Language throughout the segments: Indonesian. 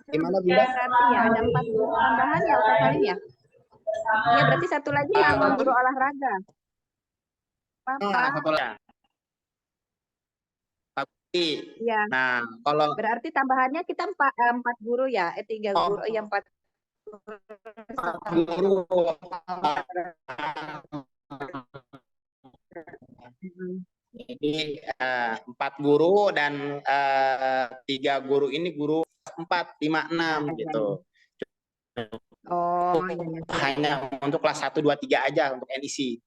Gimana Ya, Bunda? berarti ya ada 4 guru tambahan ya Ustaz Salim ya? Iya, berarti satu lagi guru olahraga. Apa? Satu lagi. Tapi, Iya, nah kalau berarti tambahannya kita 4 guru ya? 3 guru, ya 4 guru ini 4 guru dan 3 guru ini guru 4, 5, 6 gitu. Oh, iya, iya. Hanya untuk kelas 1, 2, 3 aja untuk NIC.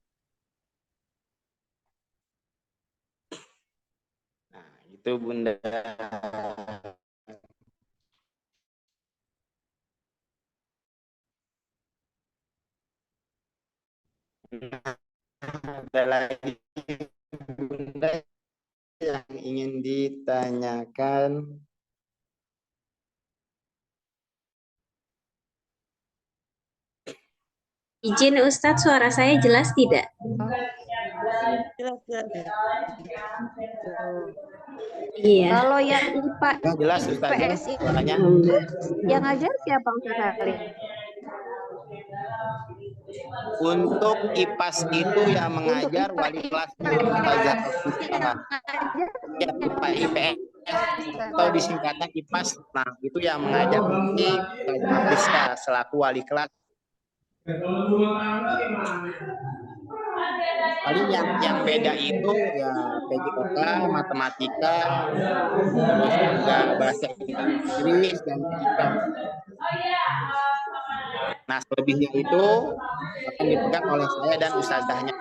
Nah, itu Bunda. Ada lagi Bunda yang ingin ditanyakan? Izin Ustadz, suara saya jelas tidak? Jelas, jelas. Iya. Kalau yang IPA, Ya, jelas Ustazah IPS suaranya. yang ngajar siapa Ustaz Salim? Untuk IPAS itu yang mengajar wali kelasnya Ustazah Alfistrah. Ya, IPA IPS atau disingkatan IPAS. Nah, itu yang mengajar nanti Ustazah Alfistrah selaku wali kelas. Paling yang beda itu ya PJOK, matematika, terus juga bahasa Inggris dan fisika. Nah, selebihnya itu akan dipegang oleh saya dan ustazahnya.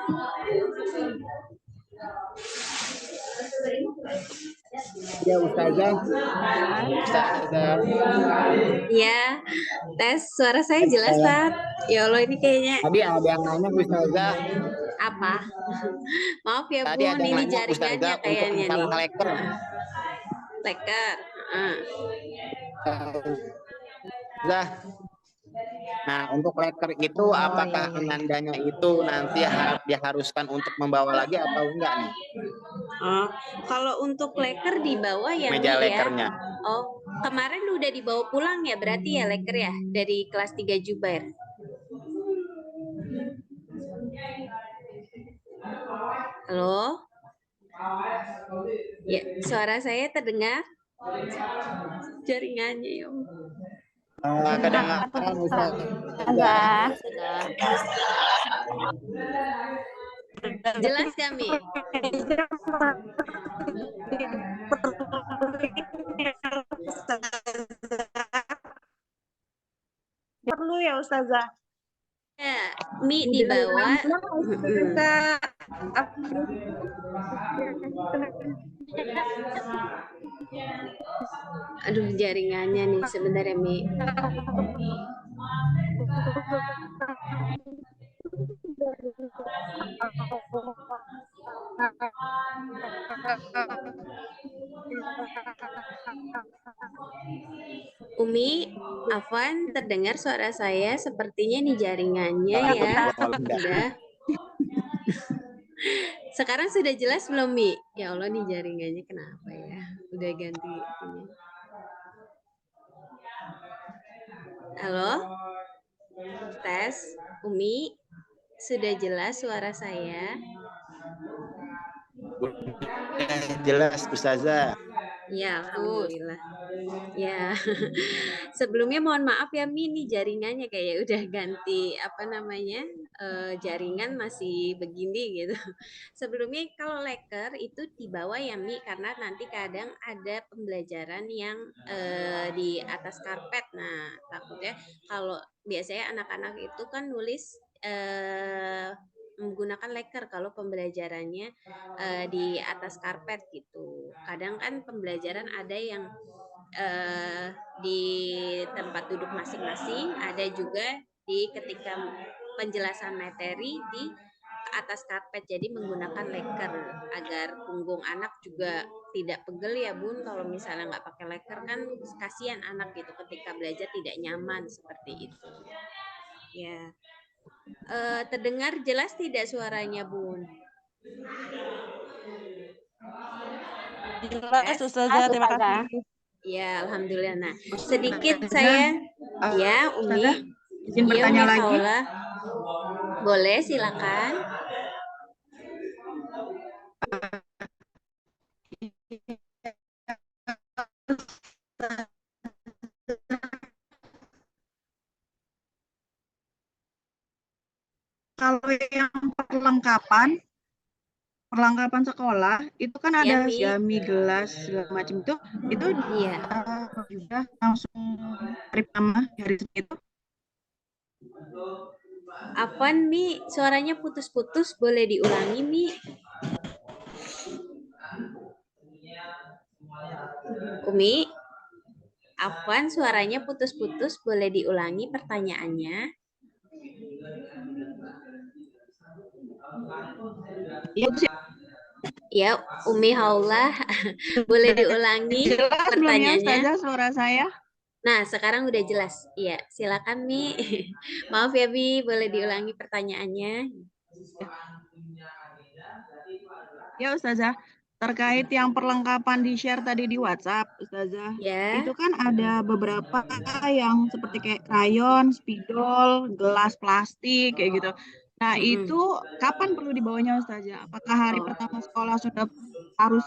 Ya, ustazah. Ustazah. Ya, tes suara saya jelas, Pak. Ya Allah, ini kayaknya Tadi ada yang nanya ustazah. apa? Maaf ya, Tadi Bun, ada yang ini nanya jaringannya ustazah untuk kayaknya nih. masalah leker. Leker. Nah, untuk leker itu apakah anandanya itu nanti diharuskan untuk membawa lagi atau enggak nih? Oh, kalau untuk leker dibawa ya, Meja Mi, lekernya. ya. Oh, kemarin udah dibawa pulang ya berarti ya leker ya dari kelas 3 Jubair. Halo? Ya, suara saya terdengar? Jaringannya ya. Kedengaran ustazah. Jelas kami. Perlu ya Ustazah? Ya, Mi dibawa. Aduh, jaringannya nih sebenarnya, Mi. Umi, Afwan, terdengar suara saya? Sepertinya nih jaringannya ya. Udah. Sekarang sudah jelas belum, Mi? Ya Allah, nih jaringannya kenapa ya? Udah ganti ini. Halo? Tes, Umi, sudah jelas suara saya? Jelas ustazah. Ya, alhamdulillah. Ya, sebelumnya mohon maaf ya Mi, nih jaringannya kayak udah ganti apa namanya jaringan masih begini gitu. Sebelumnya kalau leker itu dibawa ya Mi, karena nanti kadang ada pembelajaran yang di atas karpet. Nah, takutnya kalau biasanya anak-anak itu kan nulis menggunakan leker kalau pembelajarannya di atas karpet gitu. Kadang kan pembelajaran ada yang di tempat duduk masing-masing, ada juga di ketika penjelasan materi di atas karpet, jadi menggunakan leker agar punggung anak juga tidak pegel ya Bun. Kalau misalnya nggak pakai leker kan kasihan anak gitu ketika belajar tidak nyaman seperti itu ya. Terdengar jelas tidak suaranya Bun? Jelas Ustazah, terima kasih. Ya, alhamdulillah. Nah, sedikit Ustazah, saya ya, Ustazah, Umi. izin Ya, bertanya Umi lagi. Haula. Boleh, silakan. Kalau yang perlengkapan sekolah itu kan Ya, ada Mi. seragam, gelas segala macam itu Iya. juga langsung hari pertama hari itu. Apaan, Mi? Suaranya putus-putus, boleh diulangi, Mi? Umi, apaan suaranya putus-putus, boleh diulangi pertanyaannya? Iya, Ya, Umi Haula, boleh diulangi jelas belum ya pertanyaannya? Ustazah suara saya? Nah, sekarang udah jelas. Iya, silakan, Mi. Maaf ya, Bi, boleh diulangi pertanyaannya? Ya Ustazah, terkait yang perlengkapan di share tadi di WhatsApp, Ustazah, Ya. itu kan ada beberapa yang seperti kayak krayon, spidol, gelas plastik kayak gitu. Nah, Mm-mm. itu kapan perlu dibawanya Ustazah? Apakah hari Oh, pertama sekolah sudah harus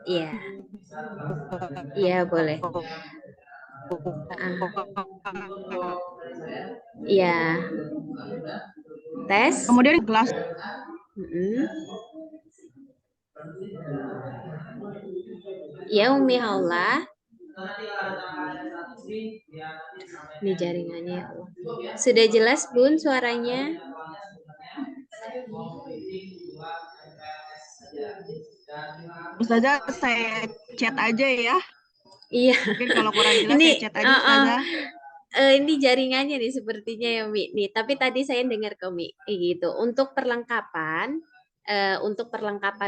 iya. Iya, boleh. Iya. Tes. kemudian gelas Mm-mm. Ya, Umi Haula. Ini jaringannya ya Allah. Sudah jelas, Bun, suaranya? Ustazah saya chat aja ya. Iya. Mungkin kalau kurang jelas saya Ini chat aja Ustazah. ini jaringannya nih sepertinya ya, Mi. Nih, tapi tadi saya dengar ke Mi gitu. Untuk perlengkapan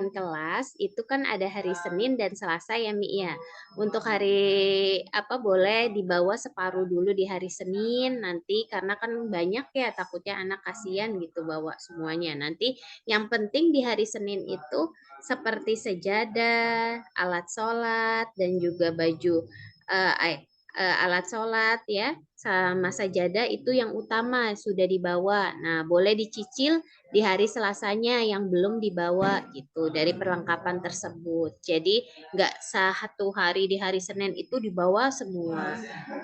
kelas itu kan ada hari Senin dan Selasa ya, Mi ya. Untuk hari apa boleh dibawa separuh dulu di hari Senin nanti karena kan banyak ya takutnya anak kasihan gitu bawa semuanya. Nanti yang penting di hari Senin itu seperti sejadah, alat sholat dan juga baju alat sholat ya sama sajadah itu yang utama sudah dibawa. Nah, boleh dicicil di hari Selasanya yang belum dibawa gitu dari perlengkapan tersebut. Jadi nggak satu hari di hari Senin itu dibawa semua.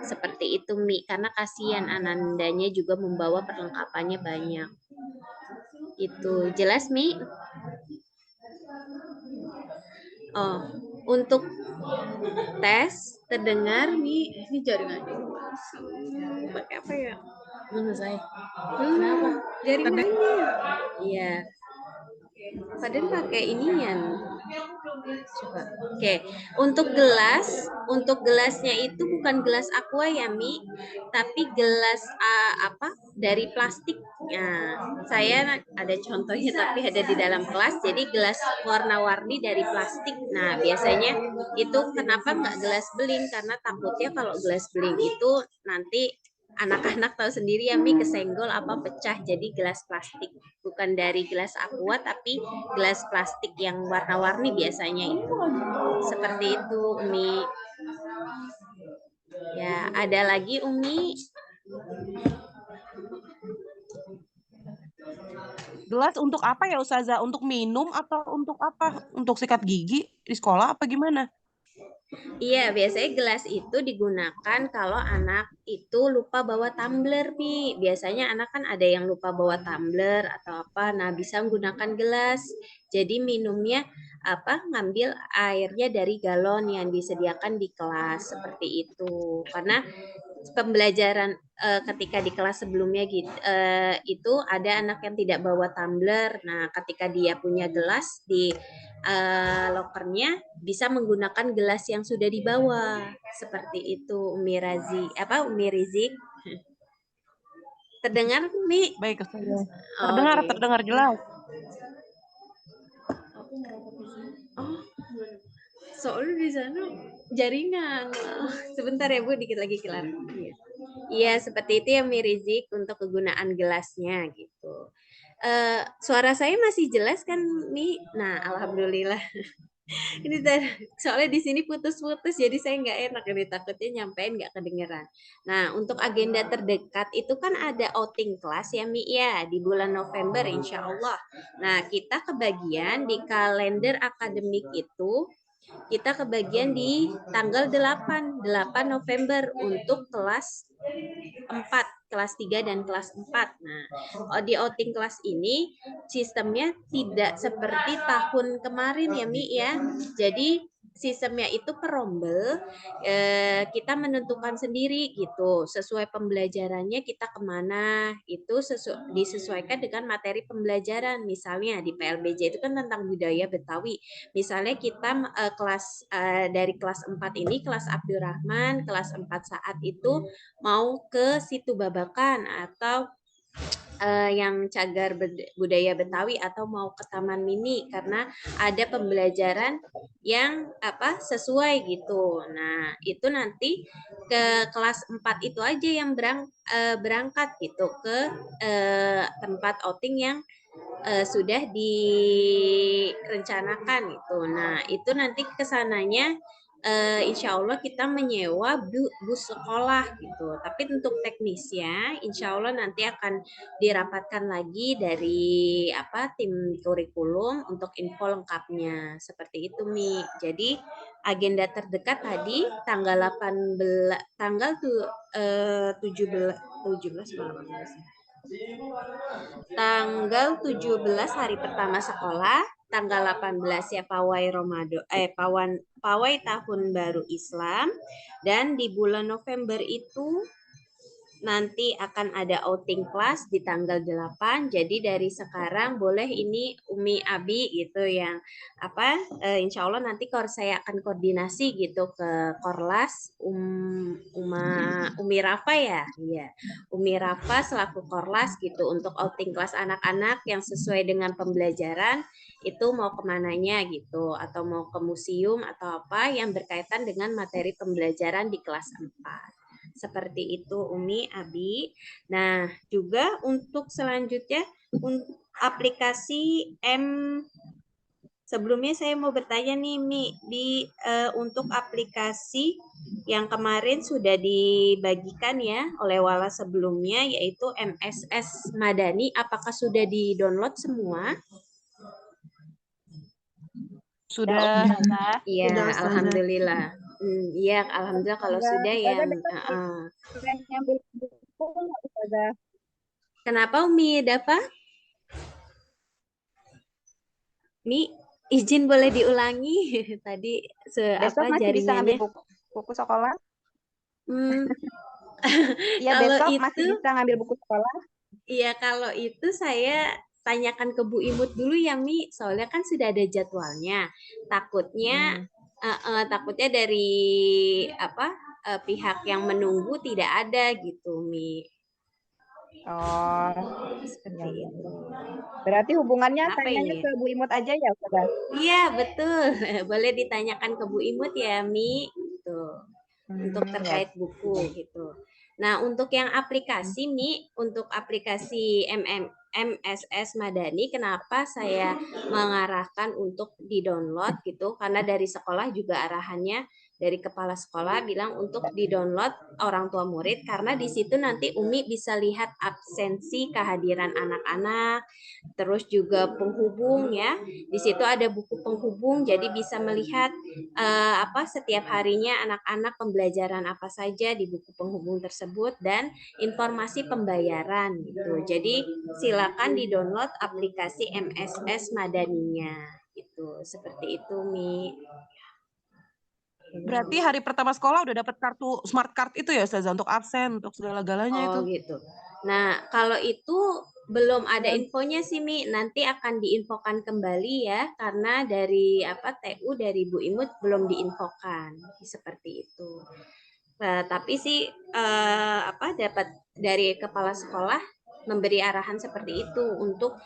Seperti itu Mi, karena kasihan anandanya juga membawa perlengkapannya banyak. Itu jelas Mi? Oh, untuk tes terdengar Mi, ini jaringannya pakai apa ya? Menurut saya. Kenapa? Jaringannya. Iya. Padahal pakai inian. Coba. Oke, untuk gelasnya itu bukan gelas aqua ya Mi, tapi gelas apa dari plastik. Nah, saya ada contohnya tapi ada di dalam kelas. Jadi gelas warna-warni dari plastik. Nah, biasanya itu kenapa nggak gelas beling? Karena takutnya kalau gelas beling itu nanti anak-anak tahu sendiri ya Mi kesenggol apa pecah jadi gelas plastik bukan dari gelas aqua tapi gelas plastik yang warna-warni biasanya itu seperti itu Umi ya ada lagi Umi Gelas untuk apa ya Ustazah? Untuk minum atau untuk apa? Untuk sikat gigi di sekolah apa gimana? Iya, biasanya gelas itu digunakan kalau anak itu lupa bawa tumbler, Pi. Biasanya anak kan ada yang lupa bawa tumbler atau apa. Nah, bisa menggunakan gelas. Jadi minumnya apa? Ngambil airnya dari galon yang disediakan di kelas seperti itu. Karena pembelajaran ketika di kelas sebelumnya gitu itu ada anak yang tidak bawa tumbler. Nah, ketika dia punya gelas di lokernya bisa menggunakan gelas yang sudah dibawa seperti itu Umi Rizik terdengar Mi Baik Ustazah. oh, Terdengar jelas. oh soalnya di sana jaringan sebentar ya Bu dikit lagi kelar iya seperti itu ya Mi Rizik untuk kegunaan gelasnya gitu suara saya masih jelas kan Mi nah alhamdulillah Ini soalnya di sini putus-putus, jadi saya nggak enak ini takutnya nyampein nggak kedengeran. Nah, untuk agenda terdekat itu kan ada outing kelas ya Mi ya di bulan November insya Allah. Nah, kita kebagian di kalender akademik itu kita kebagian di tanggal 8 November untuk kelas 4, kelas 3 dan kelas 4. Nah, di outing kelas ini sistemnya tidak seperti tahun kemarin ya Mi ya. Jadi sistemnya itu per rombel, kita menentukan sendiri gitu, sesuai pembelajarannya kita kemana, itu disesuaikan dengan materi pembelajaran. Misalnya di PLBJ itu kan tentang budaya Betawi. Misalnya kita dari kelas 4 ini, kelas Abdurrahman, kelas 4 saat itu mau ke Situ Babakan atau yang cagar budaya Betawi atau mau ke Taman Mini karena ada pembelajaran yang sesuai gitu. Nah, itu nanti ke kelas 4 itu aja yang berangkat gitu ke tempat outing yang sudah direncanakan itu. Nah, itu nanti kesananya insya Allah kita menyewa bus sekolah gitu. Tapi untuk teknisnya, insya Allah nanti akan dirapatkan lagi dari tim kurikulum untuk info lengkapnya. Seperti itu Mi. Jadi agenda terdekat tadi tanggal 18 tanggal 17 tanggal 17 hari pertama sekolah, tanggal 18 ya pawai tahun baru Islam, dan di bulan November itu nanti akan ada outing kelas di tanggal 8. Jadi dari sekarang boleh ini Umi Abi gitu yang insya Allah nanti saya akan koordinasi gitu ke Korlas Umi Rafa ya. Iya. Umi Rafa selaku Korlas gitu untuk outing kelas anak-anak yang sesuai dengan pembelajaran itu mau kemananya gitu atau mau ke museum atau apa yang berkaitan dengan materi pembelajaran di kelas 4. Seperti itu Umi, Abi. Nah, juga untuk selanjutnya aplikasi sebelumnya saya mau bertanya nih Mi, untuk aplikasi yang kemarin sudah dibagikan ya oleh Wala sebelumnya yaitu MSS Madani, apakah sudah di-download semua? Sudah. Iya, Sudah, Ustazah. alhamdulillah. Iya, alhamdulillah kalau sudah ya. Sudah nyambil buku nggak, Ustazah? Kenapa Umi? Ada apa? Mi, izin boleh diulangi tadi Besok masih bisa jaringannya? ngambil buku sekolah? Iya, Kalau besok itu, masih bisa ngambil buku sekolah? iya kalau itu saya tanyakan ke Bu Imut dulu ya Mi, soalnya kan sudah ada jadwalnya. Takutnya takutnya dari pihak yang menunggu tidak ada gitu Mi. Oh, Seperti iya. itu. Berarti hubungannya Kenapa tanyanya ini? ke Bu Imut aja ya, Ustazah? Iya betul, boleh ditanyakan ke Bu Imut ya Mi, gitu. Untuk Ya. terkait buku gitu. Nah, untuk yang aplikasi Mi, untuk aplikasi MSS Madani, kenapa saya mengarahkan untuk di-download gitu? Karena dari sekolah juga arahannya dari kepala sekolah bilang untuk di-download orang tua murid karena di situ nanti Umi bisa lihat absensi kehadiran anak-anak, terus juga penghubung ya. Di situ ada buku penghubung jadi bisa melihat setiap harinya anak-anak pembelajaran apa saja di buku penghubung tersebut dan informasi pembayaran gitu. Jadi silakan di-download aplikasi MSS Madaninya gitu. Seperti itu Mi. Berarti hari pertama sekolah udah dapat kartu smart card itu ya Ustazah untuk absen, untuk segala-galanya itu. Oh gitu. Nah, kalau itu belum ada infonya sih Mi, nanti akan diinfokan kembali ya karena dari TU dari Bu Imut belum diinfokan. Seperti itu. Tapi sih dapat dari kepala sekolah memberi arahan seperti itu untuk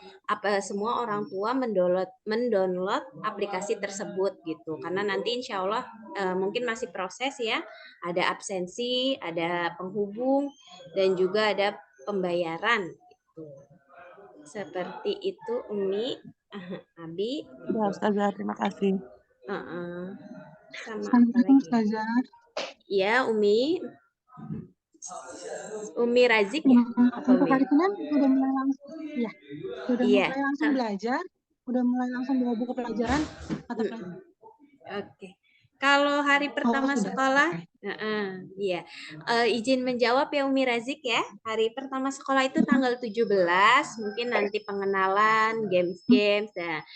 semua orang tua mendownload aplikasi tersebut gitu karena nanti insya Allah mungkin masih proses ya, ada absensi, ada penghubung dan juga ada pembayaran gitu. Seperti itu Umi. Abi. Ya Ustazah, terima kasih. Sama apa Assalamualaikum lagi? Ustazah. Ya, Umi Razik ya? Apa Untuk Umi? hari Senin udah mulai langsung, ya, udah Iya. mulai langsung belajar, udah mulai langsung bawa buku pelajaran, mata pelajaran. Oke. Kalau hari pertama sudah. sekolah, Oke. iya. Izin menjawab ya Umi Razik ya. Hari pertama sekolah itu tanggal 17, mungkin nanti pengenalan, games-games, nah,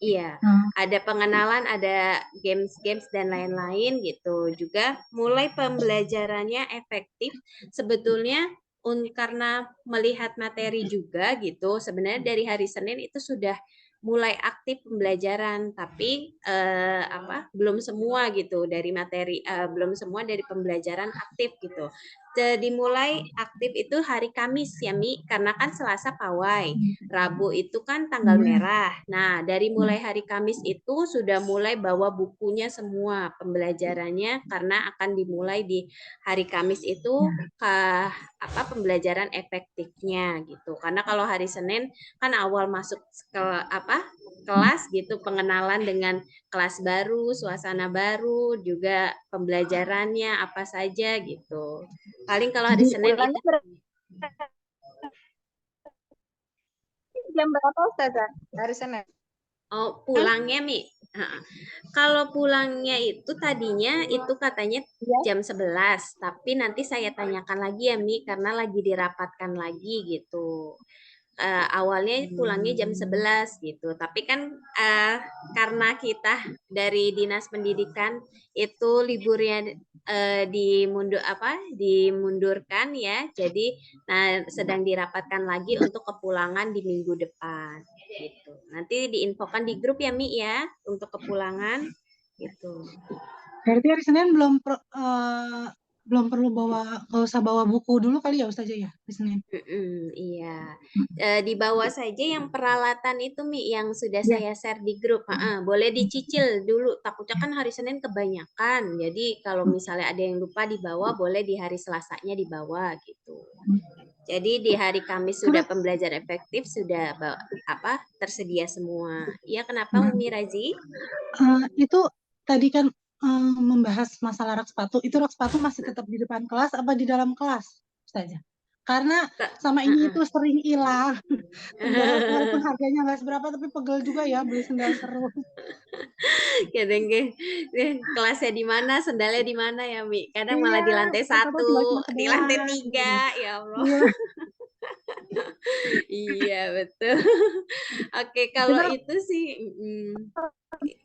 iya, ada pengenalan, ada games-games dan lain-lain gitu. Juga mulai pembelajarannya efektif. Sebetulnya karena melihat materi juga gitu. Sebenarnya dari hari Senin itu sudah mulai aktif pembelajaran, tapi belum semua gitu dari materi, belum semua dari pembelajaran aktif gitu. Dimulai aktif itu hari Kamis ya Mi, karena kan Selasa pawai, Rabu itu kan tanggal merah. Nah, dari mulai hari Kamis itu sudah mulai bawa bukunya semua pembelajarannya, karena akan dimulai di hari Kamis itu pembelajaran efektifnya gitu. Karena kalau hari Senin kan awal masuk ke kelas gitu, pengenalan dengan kelas baru, suasana baru, juga pembelajarannya apa saja gitu. Paling kalau hari Senin itu Jam berapa Ustazah hari Senin? pulangnya Mi. Kalau pulangnya itu tadinya itu katanya jam 11, tapi nanti saya tanyakan lagi ya Mi, karena lagi dirapatkan lagi gitu. Awalnya pulangnya jam 11 gitu, tapi kan karena kita dari Dinas Pendidikan itu liburnya dimundurkan ya, jadi sedang dirapatkan lagi untuk kepulangan di minggu depan gitu. Nanti diinfokan di grup ya Mi ya untuk kepulangan gitu. Berarti hari Senin belum perlu nggak usah bawa buku dulu kali ya Ustazah ya hari Senin. Iya, dibawa saja yang peralatan itu Mi yang sudah saya share di grup. Boleh dicicil dulu. Takutnya kan hari Senin kebanyakan. Jadi kalau misalnya ada yang lupa dibawa, boleh di hari Selasanya dibawa gitu. Jadi di hari Kamis sudah pembelajaran efektif, sudah tersedia semua. Iya, kenapa Umi Razi? Itu tadi kan membahas masalah rak sepatu. Itu rak sepatu masih tetap di depan kelas apa di dalam kelas Ustazah? Karena sama ini itu sering hilang. Sendal walaupun harganya nggak seberapa tapi pegel juga ya beli sendal terus. Kadang kelasnya di mana, sendalnya di mana ya Mi? Kadang Iya, malah di lantai siapa tahu 1, tinggal cuma di lantai sebelah, 3, ya Allah. Iya. Iya betul. Oke, kalau itu sih,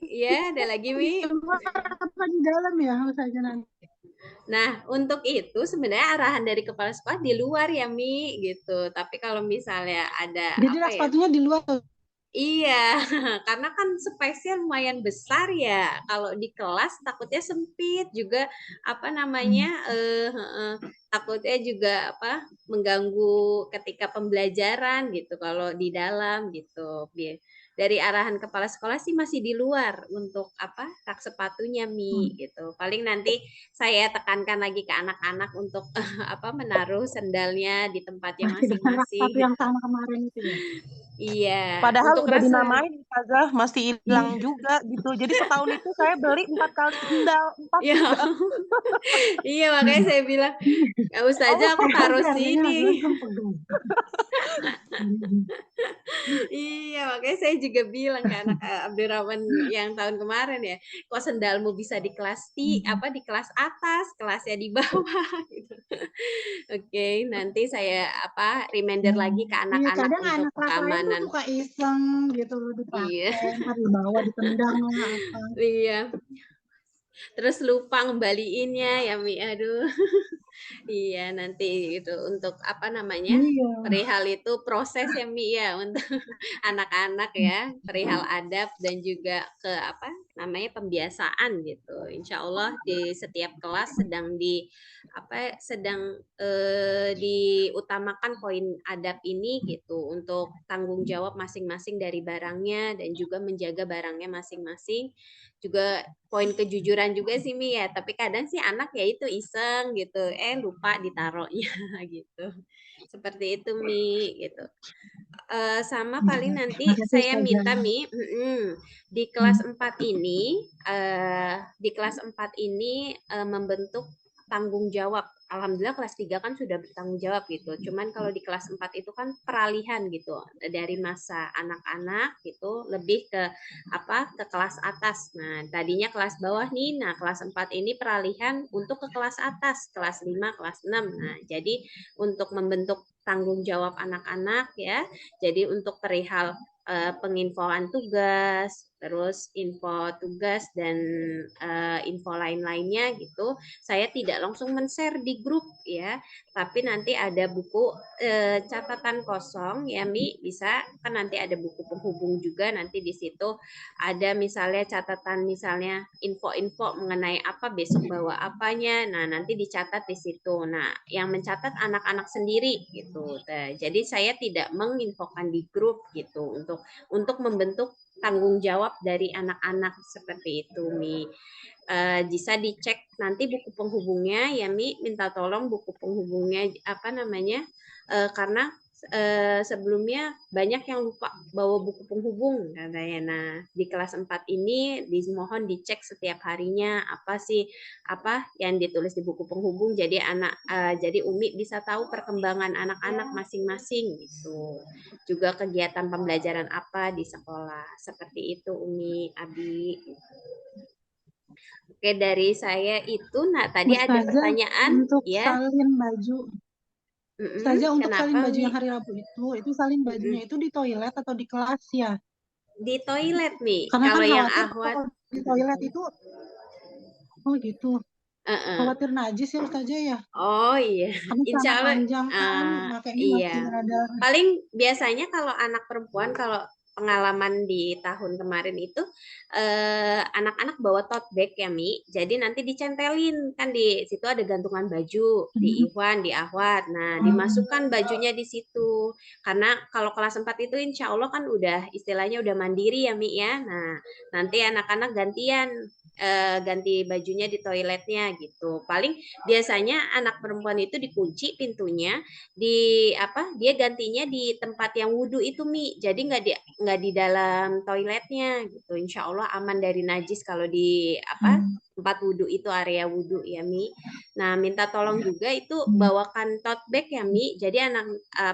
ya ada lagi Mi. Apa di dalam ya Ustazah nanti? Nah, untuk itu sebenarnya arahan dari kepala sekolah di luar ya Mi gitu. Tapi kalau misalnya ada Jadi rak sepatunya di luar tuh. Iya, karena kan space-nya lumayan besar ya. Kalau di kelas takutnya sempit juga takutnya juga mengganggu ketika pembelajaran gitu kalau di dalam gitu. Dari arahan kepala sekolah sih masih di luar untuk rak sepatunya Mi gitu. Paling nanti saya tekankan lagi ke anak-anak untuk menaruh sendalnya di tempatnya Masih dengan rak masing-masing. sepatu yang sama kemarin itu ya. Iya. Padahal untuk udah rasa dinamain Ustazah, masih hilang juga gitu. Jadi setahun itu saya beli 4 kali sendal, 4 ya. juga. Iya, makanya saya bilang, "Ya Ustazah, aku taruh sini." Iya, makanya saya juga bilang ke anak Abdurrahman yang tahun kemarin ya, kok sendalmu bisa di kelas di kelas atas, kelasnya di bawah gitu. Oke, nanti saya reminder lagi ke Iya, anak-anak kadang untuk anak kelas lain tuh keamanan. suka iseng gitu Iya. dipakai, ntar dibawa ditendang lah apa. Iya. Terus lupa ngembaliinnya ya Mi, aduh. Iya, nanti itu untuk Iya. perihal itu proses ya Mi ya untuk anak-anak ya, perihal adab dan juga pembiasaan gitu. Insya Allah di setiap kelas sedang diutamakan poin adab ini gitu untuk tanggung jawab masing-masing dari barangnya dan juga menjaga barangnya masing-masing. Juga poin kejujuran juga sih Mi ya, tapi kadang sih anak ya itu iseng gitu. lupa ditaruhnya gitu. Seperti itu Mi gitu. Sama paling nanti Makasih saya Ustazah. minta Mi, di kelas 4 ini membentuk tanggung jawab. Alhamdulillah kelas 3 kan sudah bertanggung jawab gitu. Cuman kalau di kelas 4 itu kan peralihan gitu dari masa anak-anak gitu lebih ke ke kelas atas. Nah, tadinya kelas bawah nih. Nah, kelas 4 ini peralihan untuk ke kelas atas, kelas 5, kelas 6. Nah, jadi untuk membentuk tanggung jawab anak-anak ya. Jadi untuk perihal penginfoan tugas, terus info tugas dan info lain-lainnya gitu. Saya tidak langsung men-share di grup ya, tapi nanti ada buku catatan kosong ya Mi, bisa kan nanti ada buku penghubung juga nanti di situ ada misalnya catatan misalnya info-info mengenai apa besok bawa apanya. Nah, nanti dicatat di situ. Nah, yang mencatat anak-anak sendiri gitu. Nah, jadi saya tidak menginfokan di grup gitu untuk membentuk tanggung jawab dari anak-anak seperti itu Mi. Bisa dicek nanti buku penghubungnya ya Mi, minta tolong buku penghubungnya karena sebelumnya banyak yang lupa bawa buku penghubung katanya. Nah, di kelas 4 ini dimohon dicek setiap harinya apa yang ditulis di buku penghubung, jadi jadi Umi bisa tahu perkembangan anak-anak masing-masing gitu. Juga kegiatan pembelajaran apa di sekolah. Seperti itu Umi, Abi. Oke, dari saya itu. Nah, tadi ada Ustazah, pertanyaan untuk ya. salin baju. Ustazah, untuk salin Kenapa baju Mi? yang hari Rabu itu salin bajunya itu di toilet atau di kelas ya? Di toilet Mi. Karena kan Kalau yang khawatir ahwat, kalau di toilet itu, oh gitu, uh-uh. khawatir najis ya Ustazah ya? Oh iya, Karena insya celana Allah, panjang kan, makanya masih iya. ada. Paling biasanya kalau anak perempuan, kalau pengalaman di tahun kemarin itu anak-anak bawa tote bag ya Mi, jadi nanti dicentelin kan di situ ada gantungan baju di Ikhwan, di Ahwat. Nah, dimasukkan bajunya di situ. Karena kalau kelas 4 itu insya Allah kan udah istilahnya udah mandiri ya Mi ya. Nah, nanti anak-anak gantian ganti bajunya di toiletnya gitu. Paling biasanya anak perempuan itu dikunci pintunya, dia gantinya di tempat yang wudhu itu Mi, jadi nggak di dalam toiletnya gitu. Insya Allah aman dari najis kalau di tempat wudhu itu, area wudhu ya Mi. Nah, minta tolong juga itu bawakan tote bag ya Mi, jadi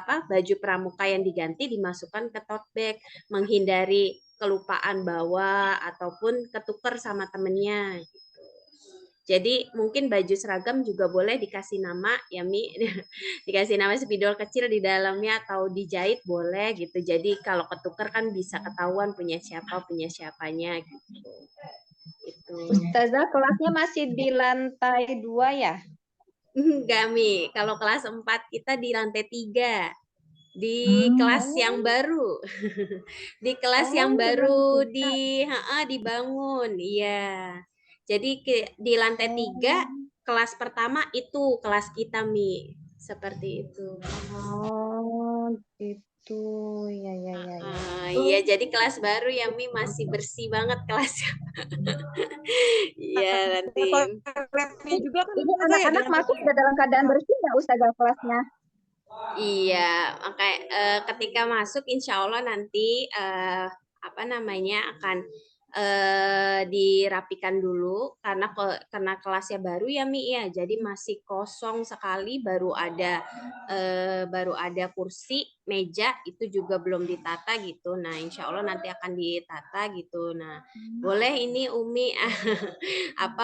baju pramuka yang diganti dimasukkan ke tote bag, menghindari kelupaan bawa ataupun ketuker sama temennya. Jadi mungkin baju seragam juga boleh dikasih nama ya Mi, dikasih nama spidol kecil di dalamnya atau dijahit boleh gitu. Jadi kalau ketuker kan bisa ketahuan punya siapanya gitu. Itu. Ustazah, kelasnya masih di lantai 2 ya? Enggak Mi, kalau kelas 4 kita di lantai 3. Di kelas yang baru. Di kelas yang baru dibangun. Iya. Jadi di lantai 3 kelas pertama itu kelas kita Mi. Seperti itu. Oh, gitu. Ya. Iya, jadi kelas baru ya Mi, masih bersih banget kelasnya. Iya, nanti. Toiletnya juga kan Ini Ustazah ya di anak-anak lantai masuk 3. sudah dalam keadaan bersih ya Ustazah kelasnya? Iya, makanya ketika masuk insya Allah nanti akan dirapikan dulu karena kelasnya baru ya Mi ya, jadi masih kosong sekali, baru ada kursi, meja itu juga belum ditata gitu. Nah, insya Allah nanti akan ditata gitu. Nah, boleh ini Umi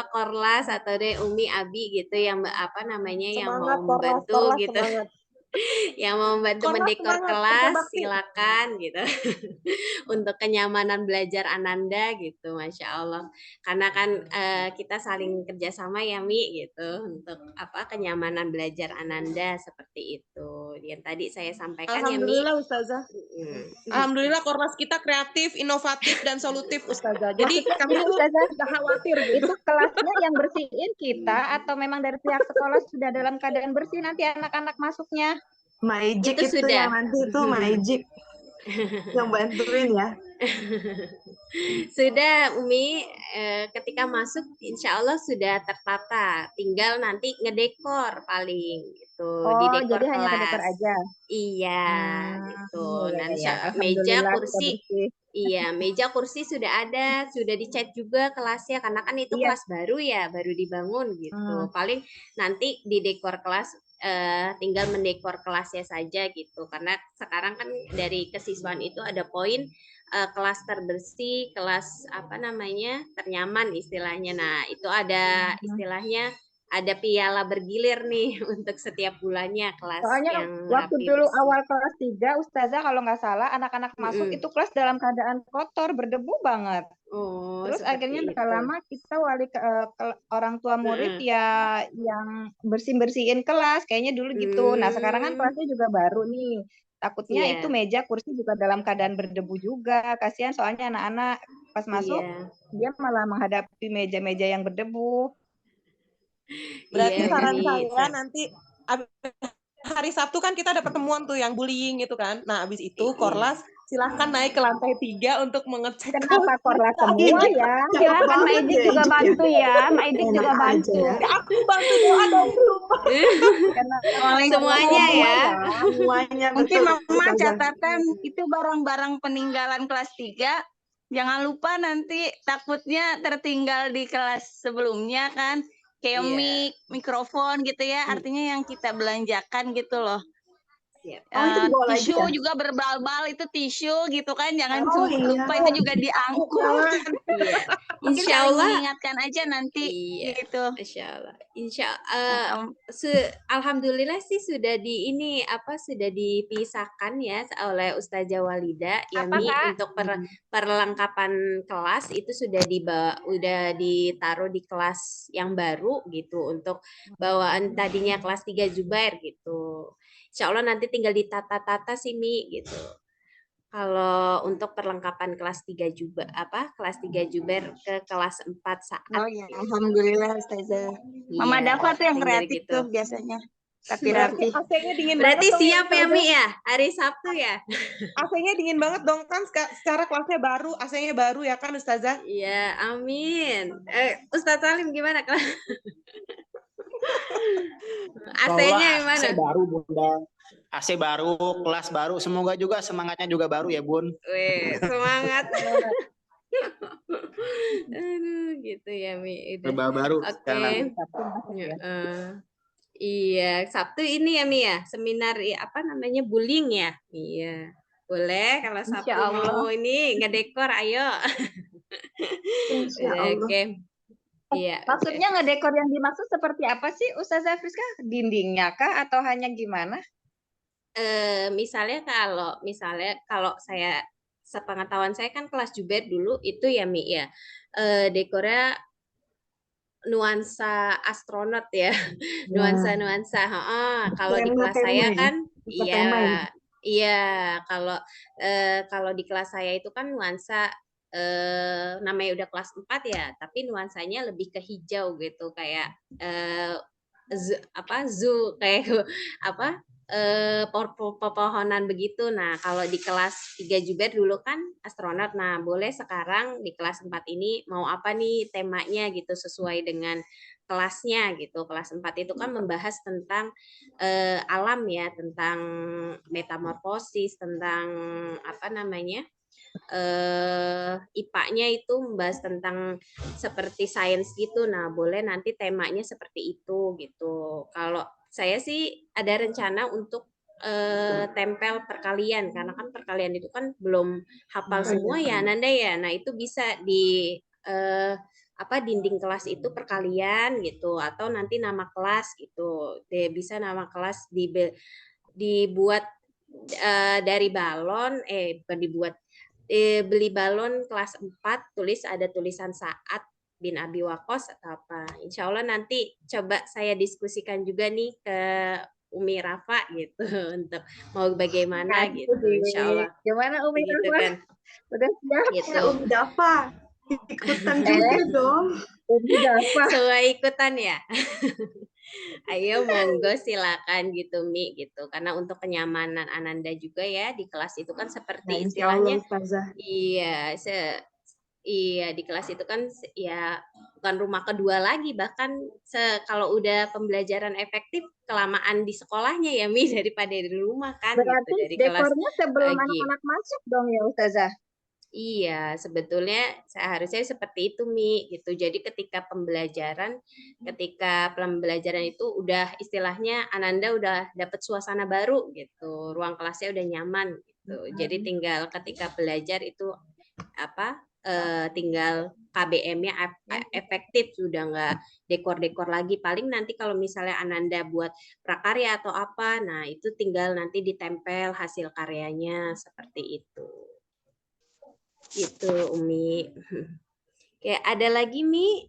Korlas atau deh Umi Abi gitu yang yang mau membantu gitu. Semangat. Yang mau membantu Korlas mendekor semangat, kelas bakti. silakan gitu. Untuk kenyamanan belajar Ananda gitu, Masya Allah. Karena kan kita saling kerjasama ya Mi gitu untuk kenyamanan belajar Ananda seperti itu. Yang tadi saya sampaikan ya Mi. Alhamdulillah Ustazah. Alhamdulillah Korlas kita kreatif, inovatif dan solutif Ustazah. Jadi Maksudnya kami gini, tuh Ustazah, udah khawatir gitu. itu kelasnya yang bersihin kita atau memang dari pihak sekolah sudah dalam keadaan bersih nanti anak-anak masuknya? Magic Itu itu sudah. yang nanti itu magic. yang bantuin ya. Sudah Umi, ketika masuk insya Allah sudah tertata, tinggal nanti ngedekor paling gitu, di Oh, dekor jadi hanya ke dekor kelas. aja. Iya, gitu. Iya, Nanti iya. meja, Alhamdulillah sudah kursi, bersih. iya, meja, kursi sudah ada, sudah dicat juga kelasnya, karena kan itu Iya. kelas baru ya, baru dibangun gitu. Hmm. Paling nanti di dekor kelas, tinggal mendekor kelasnya saja gitu, karena sekarang kan dari kesiswaan itu ada poin kelas terbersih, kelas apa namanya ternyaman istilahnya. Nah itu ada istilahnya ada piala bergilir nih untuk setiap bulannya kelas Soalnya yang waktu rapi dulu bersih. awal kelas 3, Ustazah kalau nggak salah, anak-anak masuk Mm-mm. itu kelas dalam keadaan kotor, berdebu banget. Oh Terus akhirnya seperti itu. lama kita orang tua murid Mm-mm. ya yang bersihin kelas, kayaknya dulu gitu. Nah sekarang kan kelasnya juga baru nih. Takutnya itu Iya, meja kursi juga dalam keadaan berdebu juga. Kasihan soalnya anak-anak pas masuk iya, dia malah menghadapi meja-meja yang berdebu. Berarti iya saran Umi. saya nanti hari Sabtu kan kita ada pertemuan tuh yang bullying gitu kan. Nah, abis itu Iya. Korlas silahkan naik ke lantai 3 untuk mengecek Kenapa korlas kelas. semua ya? banget Silakan Mbak Idik ya, juga Ijik ya. bantu ya. Mbak Idik Enak juga aja bantu. ya. Ya, aku bantu doa dong lupa. Kenapa Semuanya semua ya. Semuanya Mungkin betul, Mama Ustazah. catatan itu barang-barang peninggalan kelas 3. Jangan lupa nanti takutnya tertinggal di kelas sebelumnya kan. Kayak Iya. mic, mikrofon gitu ya. Artinya yang kita belanjakan gitu loh. Siap. Oh, itu dibawa lagi Tisu ya? juga berbal-bal itu tisu gitu kan. Jangan Oh iya. lupa itu juga diangkut. Iya. Mungkin Insya saling Allah. mengingatkan aja nanti Iya. gitu. Insya Allah. Heeh. Alhamdulillah sih sudah sudah dipisahkan ya oleh Ustazah Walida ya Apa, Mi Kak? untuk perlengkapan kelas itu udah ditaruh di kelas yang baru gitu untuk bawaan tadinya kelas 3 Jubair gitu. Insya Allah nanti tinggal ditata-tata sih Mi gitu. Kalau untuk perlengkapan kelas 3 kelas 3 Jubair ke kelas 4 saat. Oh ya, alhamdulillah Ustazah. Mama Iya, Dava tuh yang tinggal kreatif gitu. tuh biasanya. Berarti Rapi-rapi. AC-nya dingin Berarti banget dong ya, siap ya Ustazah. Mi ya, hari Sabtu ya? AC-nya dingin banget dong kan secara kelasnya baru, AC-nya baru ya kan Ustazah? Iya, amin. Ustadz Salim gimana kelas? AC-nya gimana? AC baru Bunda. AC baru, kelas baru. Semoga juga semangatnya juga baru ya Bun. Weh, semangat. Aduh, gitu ya Mi. Serba baru Oke. sekarang. Iya, Sabtu ini ya Mi ya, seminar apa namanya bullying ya? Iya. Boleh kalau Sabtu Insya Allah. mau ini ngedekor, ayo. Insya Allah. Oke. Iya. Maksudnya ngedekor yang dimaksud seperti apa sih Ustazah Friska? Dindingnya kah atau hanya gimana? Misalnya kalau saya sepengetahuan saya kan kelas Jubair dulu itu ya Mi ya. Dekornya nuansa astronot ya. Nuansa-nuansa. Kalau di kelas saya kan iya, kalau di kelas saya itu kan nuansa namanya udah kelas 4 ya, tapi nuansanya lebih ke hijau gitu kayak zoo kayak apa pepohonan begitu. Nah, kalau di kelas 3 Jubair dulu kan astronot. Nah, boleh sekarang di kelas 4 ini mau apa nih temanya gitu sesuai dengan kelasnya gitu. Kelas 4 itu kan membahas tentang alam ya, tentang metamorfosis, tentang apa namanya? IPA-nya itu membahas tentang seperti sains gitu. Nah, boleh nanti temanya seperti itu gitu. Kalau saya sih ada rencana untuk tempel perkalian karena kan perkalian itu kan belum hafal semua ya Nanda ya. Nah, itu bisa di dinding kelas itu perkalian gitu atau nanti nama kelas gitu. Bisa nama kelas dibuat dari balon bukan dibuat beli balon kelas 4 ada tulisan Sa'ad bin Abi Waqqas atau apa. Insya Allah nanti coba saya diskusikan juga nih ke Umi Rafa gitu untuk mau bagaimana gitu. Insya Allah. Gimana Umi gitu Rafa? kan. Udah siap? Gitu. Umi Dava ikutan juga dong. Umi Dava. Semua ikutan ya. Ayo monggo silakan gitu Mi gitu. Karena untuk kenyamanan Ananda juga ya di kelas itu kan Ya, seperti insya Allah istilahnya Ustazah. iya iya di kelas itu kan ya bukan rumah kedua lagi bahkan kalau udah pembelajaran efektif kelamaan di sekolahnya ya Mi daripada di rumah kan gitu Berarti dari kelas dekornya sebelum pagi. anak-anak masuk dong ya Ustazah? Iya, sebetulnya seharusnya seperti itu, Mi, gitu. Jadi ketika pembelajaran itu udah istilahnya Ananda udah dapat suasana baru gitu. Ruang kelasnya udah nyaman gitu. Jadi tinggal ketika belajar itu apa? Tinggal KBM-nya efektif, sudah nggak dekor-dekor lagi. Paling nanti kalau misalnya Ananda buat prakarya atau apa, nah itu tinggal nanti ditempel hasil karyanya seperti itu. Gitu, Umi. Kayak ada lagi, Mi,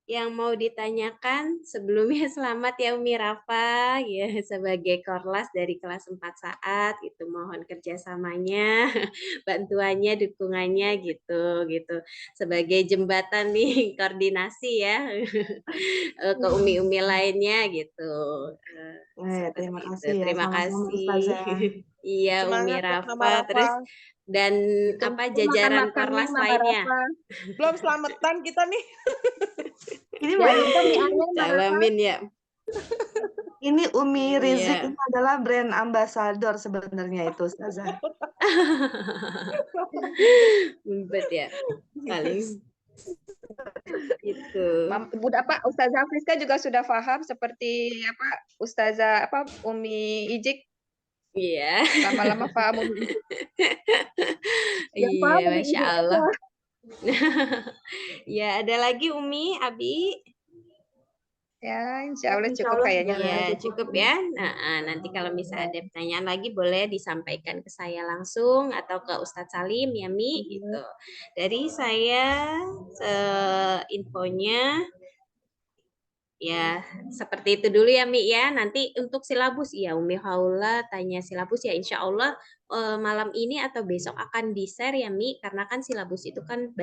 yang mau ditanyakan? Sebelumnya selamat ya Umi Rafa, ya sebagai Korlas dari kelas 4 saat, itu mohon kerjasamanya, bantuannya, dukungannya gitu, gitu. Sebagai jembatan nih koordinasi ya ke umi-umi lainnya gitu. Terima Seperti itu. kasih ya, Terima sama-sama kasih. Ustazah. Iya, Umi Semangat ya Mama Rafa. Terus Rafa. dan apa jajaran Makan-makan nih Korlas Mama lainnya. Rafa. Belum selamatan kita nih. Ini Jangan lupa mie ayam Mama Rafa. Salamin ya. ini Umi Rizik Iya. ini adalah brand ambassador sebenarnya itu Ustazah. Ngumpet ya. Paling gitu. Ustazah Friska juga sudah paham seperti apa Ustazah Umi Ijik Iya. lama-lama paham Umi Ijik. Yang Iya, paham Umi Masya Ijik Allah. aja. Ya, ada lagi Umi, Abi. Ya, insya Allah Insya cukup Allah kayaknya. sudah Iya, cukup ya. Nah, nanti kalau misalnya ada pertanyaan lagi boleh disampaikan ke saya langsung atau ke Ustadz Salim ya Mi gitu. Dari saya infonya ya seperti itu dulu ya Mi ya. Nanti untuk silabus ya Umi Haula tanya silabus ya insya Allah malam ini atau besok akan di-share ya Mi karena kan silabus itu kan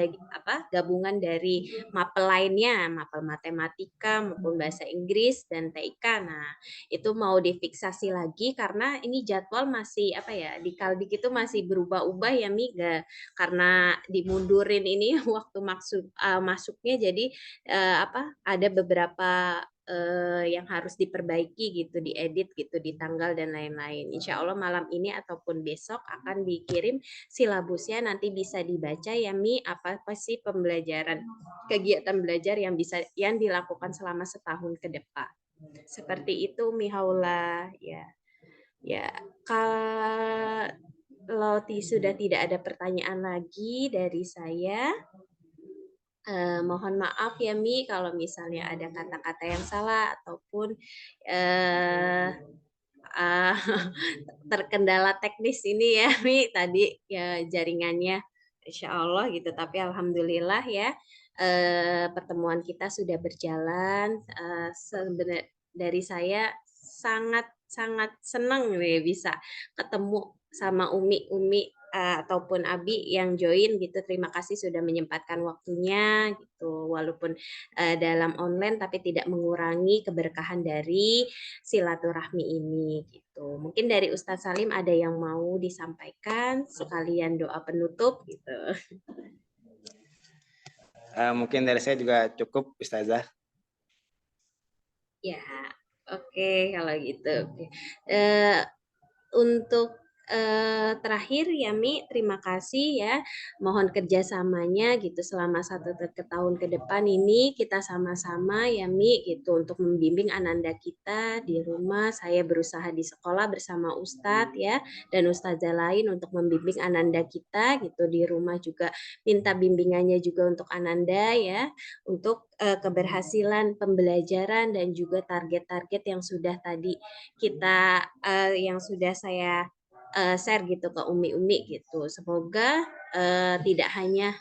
gabungan dari mapel lainnya, mapel matematika maupun bahasa Inggris dan TIK. Nah, itu mau difiksasi lagi karena ini jadwal masih di Kaldik itu masih berubah-ubah ya Mi karena dimundurin ini waktu masuknya jadi ada beberapa yang harus diperbaiki gitu, diedit gitu di tanggal dan lain-lain. Insya Allah malam ini ataupun besok akan dikirim silabusnya nanti bisa dibaca ya Mi apa sih kegiatan belajar yang dilakukan selama setahun ke depan. Seperti itu Mi Haula ya. Ya, kalau sudah tidak ada pertanyaan lagi dari saya, mohon maaf ya Mi kalau misalnya ada kata-kata yang salah ataupun terkendala teknis ini ya Mi tadi ya jaringannya Insya Allah gitu tapi alhamdulillah ya pertemuan kita sudah berjalan sebenarnya dari saya sangat senang nih bisa ketemu sama Umi ataupun Abi yang join gitu. Terima kasih sudah menyempatkan waktunya gitu. Walaupun dalam online tapi tidak mengurangi keberkahan dari silaturahmi ini gitu. Mungkin dari Ustadz Salim ada yang mau disampaikan sekalian doa penutup gitu. Mungkin dari saya juga cukup Ustazah. Ya, oke kalau gitu. Oke. Untuk terakhir ya Mi, terima kasih ya. Mohon kerjasamanya gitu selama 1 tahun ke depan ini kita sama-sama ya Mi gitu untuk membimbing Ananda kita di rumah. Saya berusaha di sekolah bersama Ustadz ya dan Ustazah lain untuk membimbing Ananda kita gitu di rumah juga minta bimbingannya juga untuk Ananda ya untuk keberhasilan pembelajaran dan juga target-target yang sudah tadi kita yang sudah saya share gitu ke umi-umi gitu. Semoga tidak hanya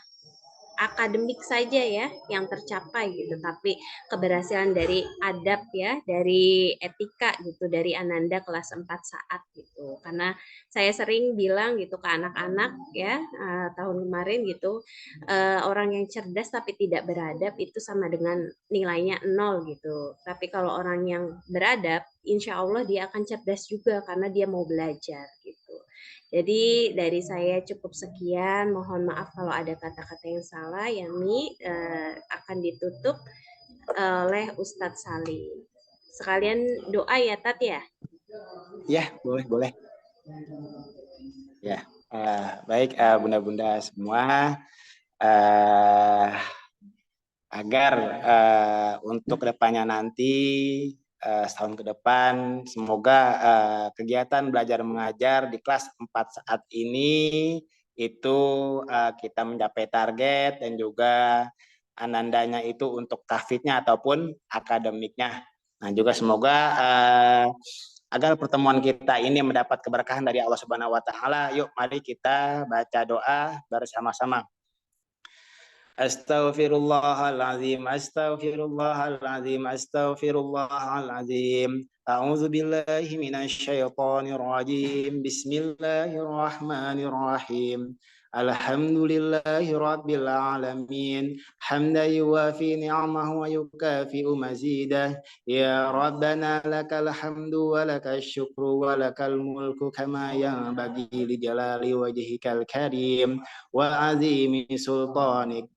akademik saja ya yang tercapai gitu, tapi keberhasilan dari adab ya, dari etika gitu, dari Ananda kelas 4 saat gitu. Karena saya sering bilang gitu ke anak-anak ya, tahun kemarin gitu, orang yang cerdas tapi tidak beradab itu sama dengan nilainya 0 gitu. Tapi kalau orang yang beradab, insya Allah dia akan cerdas juga karena dia mau belajar gitu. Jadi dari saya cukup sekian. Mohon maaf kalau ada kata-kata yang salah. Yani akan ditutup oleh Ustadz Salim. Sekalian doa ya Tat ya. Ya, boleh. Ya, baik bunda-bunda semua. Agar untuk kedepannya nanti setahun ke depan semoga kegiatan belajar mengajar di kelas 4 saat ini itu kita mencapai target dan juga anandanya itu untuk tahfidnya ataupun akademiknya. Nah juga semoga agar pertemuan kita ini mendapat keberkahan dari Allah Subhanahu wa taala. Yuk mari kita baca doa bersama-sama. Astaghfirullahaladzim, astaghfirullahaladzim, astaghfirullahaladzim. A'udzu billahi minasyaitonir rajim. Bismillahirrahmanirrahim. Alhamdulillahi rabbil alamin. Hamdan yuwafi ni'amahu wa yukafi'u mazidah. Ya Rabbana lakal hamdu wa lakal syukru wa lakal mulku kama yanbaghi li jalali wajhikal karim wa azimi sultanik.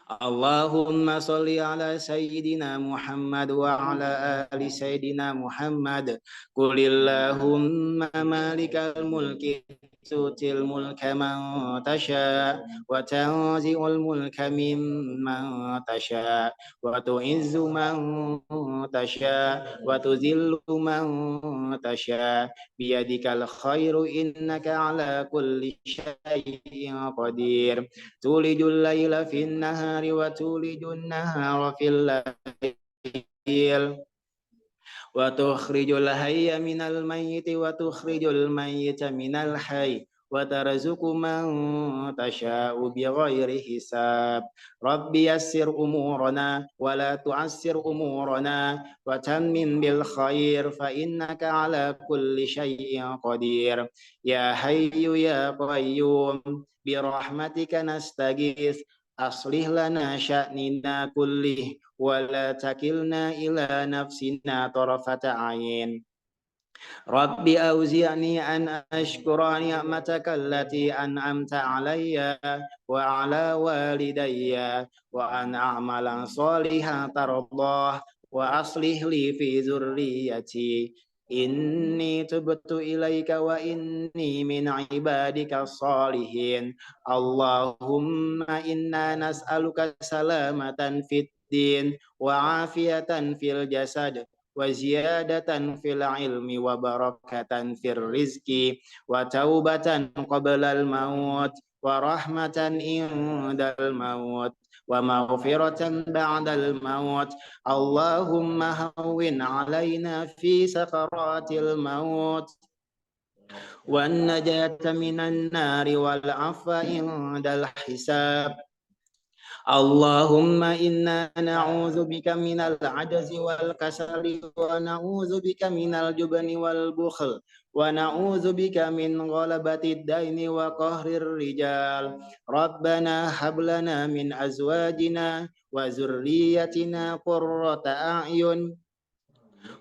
Allahumma salli ala Sayyidina Muhammad wa ala ali Sayyidina Muhammad. Qulillahumma malikal mulki tutil mulka man tasha wa tanzi'ul mulka mimman tasha wa tu'izzu man tasha wa tuzillu man tasha biyadikal khairu innaka ala kulli syai'in qadir. Tulijul laila fin nahari wa tulijun nahara fil lail wa tukhrijul hayya minal mayyiti wa tukhrijul mayyita minal hayy wa tarzuqu man tasha'u bighairi hisab. Rabbi yassir umurana wa la tu'assir umurana wa tammin bil khair fa innaka ala kulli syai'in qadir. Ya hayyu ya qayyum birahmatika nastaghits aslih lana sya'nina kullih wa la takilna ila nafsina tarafata ain. Rabbi auzi'ni an ashkura ni'mataka allati an'amta alayya wa ala walidayya wa an a'malan salihan tardah wa aslih li fi zurriyyati inni tubtu ilaika wa inni min ibadika salihin. Allahumma inna nas'aluka salamatan fid din wa afiyatan fil jasad wa ziyadatan fil ilmi wa barakatan fil rizki wa taubatan qablal maut wa rahmatan indal maut wa maghfiratan ba'dal maut. Allahumma hawwin alaina fi sakaratil maut wan najata minan nari wal afwa indal hisab. Allahumma inna na'udzu bika minal ajzi wal kasali wa na'udzu bika minal jubni wal bukhl wa na'udzu bika min ghalabatid daini wa qahrir rijal. Rabbana hab lana min azwajina wa zurriyyatina qurrata a'yun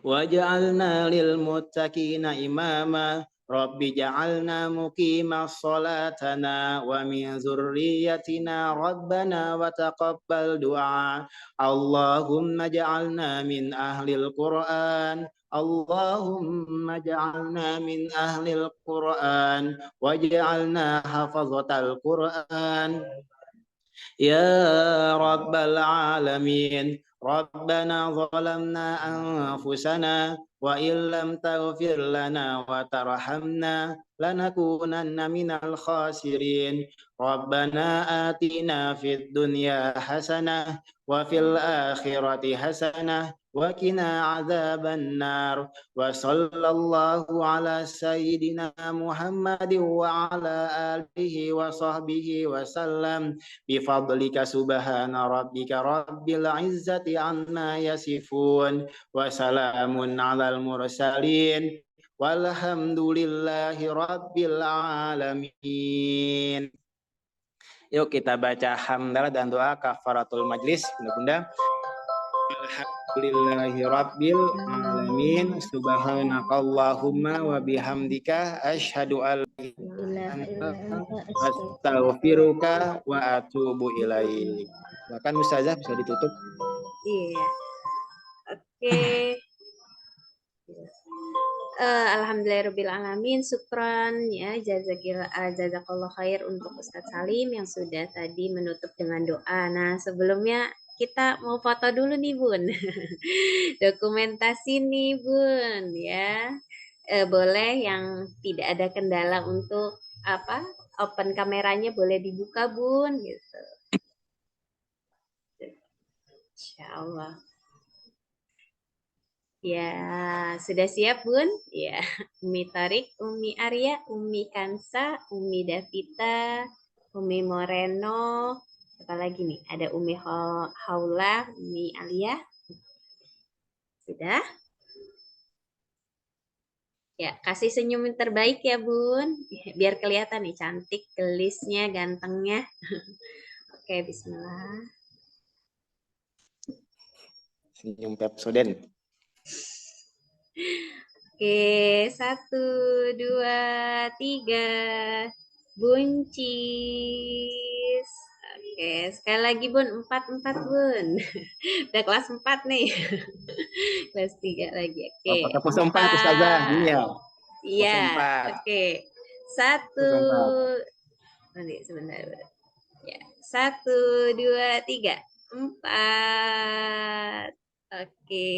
waj'alna lil muttaqina imama. Rabbi ja'alna muqima salatana wa min zurriyyatina rabbana wa taqabbal du'a. Allahumma ja'alna min ahlil Qur'an. Allahumma ja'alna min ahlil Qur'an waj'alna hafazatal Qur'an. Ya Rabbal Alamin. Rabbana zalamna anfusana وإن لم تغفر لنا وترحمنا لنكونن من الخاسرين ربنا آتنا في الدنيا حسنة وفي الآخرة حسنة وقنا عذاب النار وصلى الله على سيدنا محمد وعلى آله وصحبه وسلم بفضلك سبحان ربك رب العزة عما يصفون وسلام على المرسلين walhamdulillahi rabbil alamin. Yuk kita baca hamdalah dan doa kafaratul majlis. Bunda-bunda. Alhamdulillahi rabbil alamin. Subhanakallahumma wa bihamdika asyhadu an la ilaha illa anta astaghfiruka wa atubu ilaik. Silakan Ustazah bisa ditutup. Iya. Oke. Alhamdulillahirrahmanirrahim, syukran ya, jazakallah khair untuk Ustadz Salim yang sudah tadi menutup dengan doa. Nah, sebelumnya kita mau foto dulu nih Bun, dokumentasi nih Bun ya. Boleh yang tidak ada kendala untuk open kameranya boleh dibuka Bun gitu. Insyaallah. Ya, sudah siap Bun? Ya, Umi Tarik, Umi Arya, Umi Kansa, Umi Davita, Umi Moreno, apa lagi nih? Ada Umi Haula, Umi Alia. Sudah? Ya, kasih senyum yang terbaik ya Bun. Biar kelihatan nih cantik, gelisnya, gantengnya. Oke, bismillah. Senyum Pepsodent. Oke, 1, 2, 3, buncis. Oke, sekali lagi Bun, 4 Bun. Udah kelas 4 nih. Kelas 3 lagi. Oke. Pakai pos 4 Ustazah. Iya. Iya. Oke. 1. Nanti sebentar. Ya. 1, 2, 3, 4. Oke.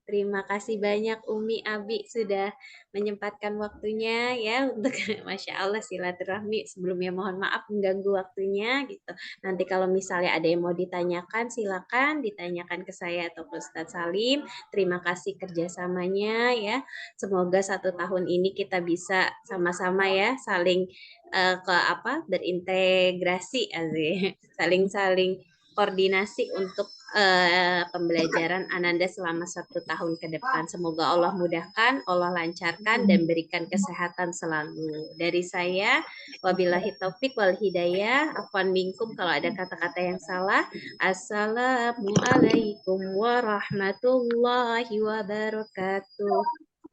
Terima kasih banyak Umi Abi sudah menyempatkan waktunya ya untuk Masya Allah silaturahmi. Sebelumnya mohon maaf mengganggu waktunya gitu. Nanti kalau misalnya ada yang mau ditanyakan silakan ditanyakan ke saya atau ke Ustadz Salim. Terima kasih kerjasamanya ya. Semoga 1 tahun ini kita bisa sama-sama ya saling berintegrasi saling koordinasi untuk pembelajaran Ananda selama 1 tahun ke depan. Semoga Allah mudahkan, Allah lancarkan, dan berikan kesehatan selalu. Dari saya, wabillahi taufik wal hidayah. Afwan minkum kalau ada kata-kata yang salah. Assalamualaikum warahmatullahi wabarakatuh.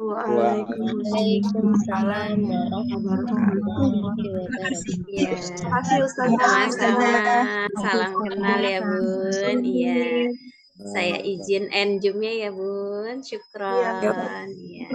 Waalaikumsalam warahmatullahi wabarakatuh. Ya. Terima kasih Ustazah. Sama-sama. Salam kenal ya Bun. Iya. Saya izin end Zoom-nya ya Bun. Syukron. Iya.